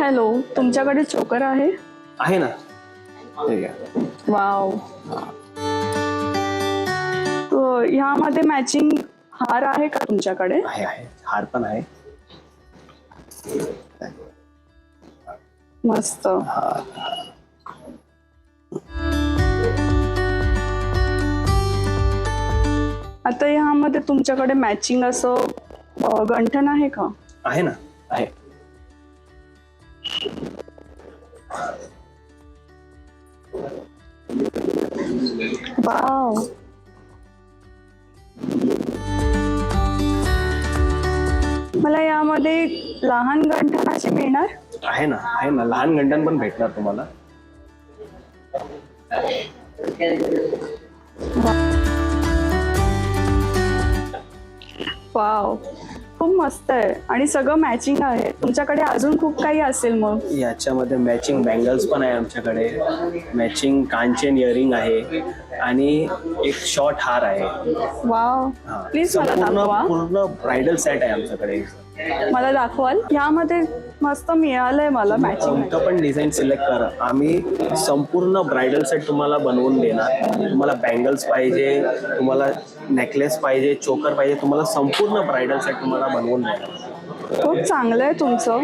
Hello, तुमच्याकडे चोकर आहे? आहे ना. ठीक आहे. वाव. ह्यामध्ये मॅचिंग हार आहे का तुमच्याकडे? आहे आहे, हार पण आहे. मस्त. आता ह्यामध्ये तुमच्याकडे मॅचिंग असं गंठण आहे का? आहे ना. आहे. वाव. मला यामध्ये लहान गंठनाचे मिळणार? आहे ना. आहे ना, लहान गंठण पण भेटणार तुम्हाला. वाव, खूप मस्त आहे आणि सगळं मॅचिंग आहे. तुमच्याकडे अजून खूप काही असेल मग? याच्यामध्ये मॅचिंग बँगल्स पण आहे आमच्याकडे, मॅचिंग कांचन इयरिंग आहे आणि एक शॉर्ट हार आहे. वाव, प्लीज मला दाखवा. पूर्ण ब्रायडल सेट आहे आमच्याकडे. मला दाखवाल? ह्यामध्ये मस्त मिळालंय मला मॅचिंग. कोणतं पण डिझाईन सिलेक्ट करा, आम्ही संपूर्ण ब्रायडल सेट तुम्हाला बनवून देणार. तुम्हाला बँगल्स पाहिजे, तुम्हाला नेकलेस पाहिजे, चोकर पाहिजे, तुम्हाला संपूर्ण ब्रायडल सेट तुम्हाला बनवून देणार. खूप चांगलं आहे तुमचं.